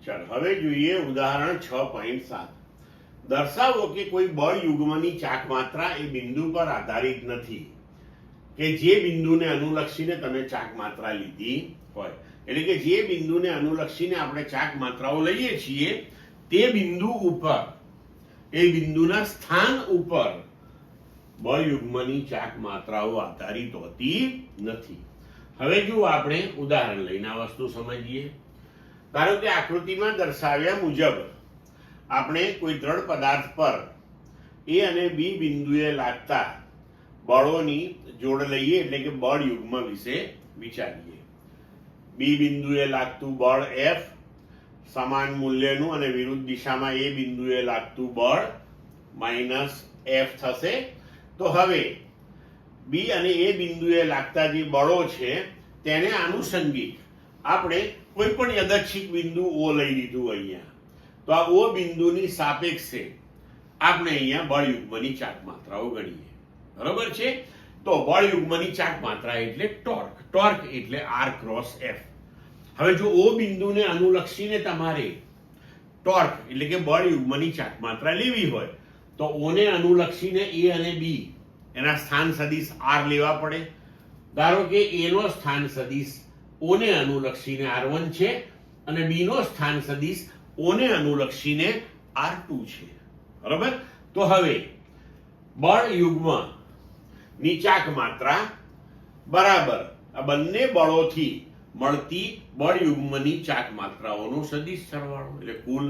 ચાલો હવે જોઈએ ઉદાહરણ 6.7. દર્શાવો કે કોઈ બળ યુગ્મની ચાક માત્રા એ બિંદુ પર આધારિત નથી કે જે બિંદુને અનુલક્ષીને તમે ચાક માત્રા લીધી હોય. એટલે કે જે બિંદુને અનુલક્ષીને આપણે ચાક માત્રાઓ લઈએ છીએ તે બિંદુ ઉપર, એ બિંદુના સ્થાન ઉપર બળ યુગ્મની ચાક માત્રાઓ આધારિત હોતી નથી. હવે જો આપણે ઉદાહરણ લઈને આ વસ્તુ સમજીએ. ધારો કે આકૃતિમાં દર્શાવ્યા મુજબ આપણે કોઈ દ્રઢ પદાર્થ પર એ અને બી બિંદુએ લાગતા બળોની જોડ લઈએ, એટલે કે બળ યુગ્મ વિશે વિચારીએ. બી બિંદુએ લાગતું બળ એફ સમાન મૂલ્યનું અને વિરુદ્ધ દિશામાં એ બિંદુએ લાગતું બળ માઇનસ એફ થશે. તો હવે બી અને એ બિંદુએ લાગતા જે બળો છે તેને આનુષંગિક આપણે કોઈ પણ યાદચ્છિક બિંદુ ઓ લઈ લીધું અહીંયા. તો આ ઓ બિંદુની સાપેક્ષે આપણે અહીંયા બળ યુગ્મની ચાક માત્રાઓ ગણીએ. બરોબર છે? તો બળ યુગ્મની ચાક માત્રા એટલે ટોર્ક. ટોર્ક એટલે આર ક્રોસ એફ. હવે જો ઓ બિંદુને અનુલક્ષીને તમારે ટોર્ક એટલે કે બળ યુગ્મની ચાક માત્રા લેવી હોય તો ઓને અનુલક્ષીને એ અને બી એના સ્થાન સદિશ આર લેવા પડે. ધારો કે એ નો સ્થાન સદિશ ઓને અનુલક્ષીને r1 છે અને બી નો સ્થાન સદિશ ઓને અનુલક્ષીને r2 છે. બરાબર? તો હવે બળ યુગ્મ ની ચાક માત્રા બરાબર આ બંને બળોથી મળતી બળ યુગ્મની ચાક માત્રાઓનો સદિશ સરવાળો, એટલે કુલ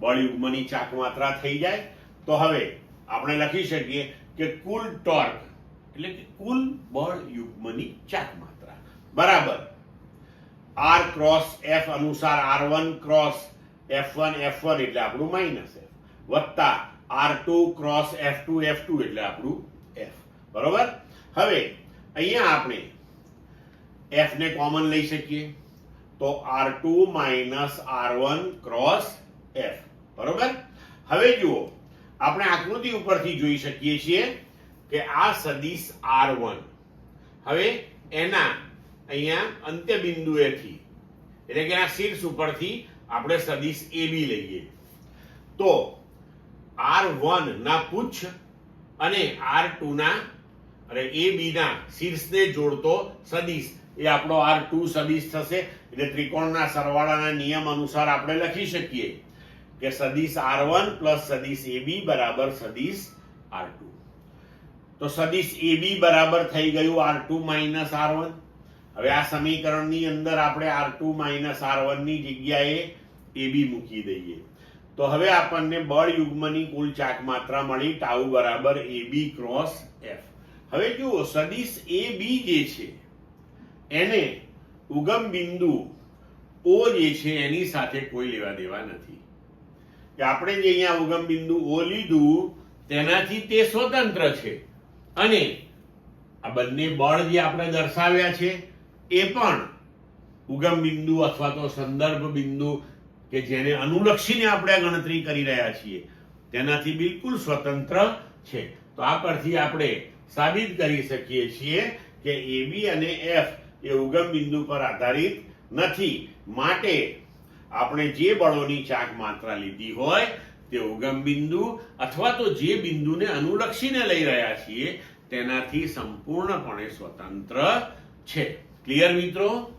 બળ યુગ્મની ચાક માત્રા થઈ જાય. તો હવે આપણે લખી શકીએ કે કુલ ટોર્ક એટલે કે કુલ બળ યુગ્મની ચાક માત્રા બરાબર આર ક્રોસ એફ અનુસાર r1 ક્રોસ f1 એટલે આપણું માઇનસ એફ વત્તા r2 ક્રોસ f2 એટલે આપણું f. બરોબર? હવે અહીંયા આપણે f ને કોમન લઈ શકીએ તો r2 minus r1 cross f. બરોબર? હવે જુઓ આપણે આકૃતિ ઉપરથી જોઈ શકીએ છીએ કે આ સદિશ r1 હવે એના અહીંયા અંત્ય બિંદુએથી એટલે કે આ શીર્ષ ઉપરથી આપણે સદિશ AB લઈએ તો r1 ના પુચ્છ અને r2 ના અને AB ના શીર્ષને જોડતો સદિશ એ આપણો r2 સદિશ થશે. એટલે ત્રિકોણના સરવાળાના નિયમ અનુસાર આપણે લખી શકીએ કે સદિશ r1 પ્લસ સદિશ AB બરાબર સદિશ r2. તો સદિશ AB બરાબર થઈ ગયું r2 માઇનસ r1. હવે આ સમીકરણની અંદર આપણે r2 માઇનસ r1 ની જગ્યાએ AB મૂકી દઈએ તો હવે આપણને બળ યુગ્મની કુલ ચાક માત્રા મળી ટાઉ બરાબર AB ક્રોસ F. હવે જુઓ સદિશ AB જે છે એને ઉગમ બિંદુ O જે છે એની સાથે કોઈ લેવા દેવા નથી. કે આપણે જે અહીંયા ઉગમ બિંદુ O લીધું તેનાથી તે સ્વતંત્ર છે અને આ બંને બળ જે આપણે દર્શાવ્યા છે એ પણ ઉગમ બિંદુ અથવા તો સંદર્ભ બિંદુ કે જેને અનુલક્ષીને આપણે ગણતરી કરી રહ્યા છીએ તેનાથી બિલકુલ સ્વતંત્ર છે. તો આ પરથી આપણે સાબિત કરી શકીએ છીએ કે AB અને F એ ઉગમ બિંદુ પર આધારિત નથી. માટે આપણે જે બળોની ચાક માત્રા લીધી હોય તે ઉગમ બિંદુ અથવા તો જે બિંદુને અનુલક્ષીને લઈ રહ્યા છીએ તેનાથી સંપૂર્ણપણે સ્વતંત્ર છે. ક્લિયર મિત્રો?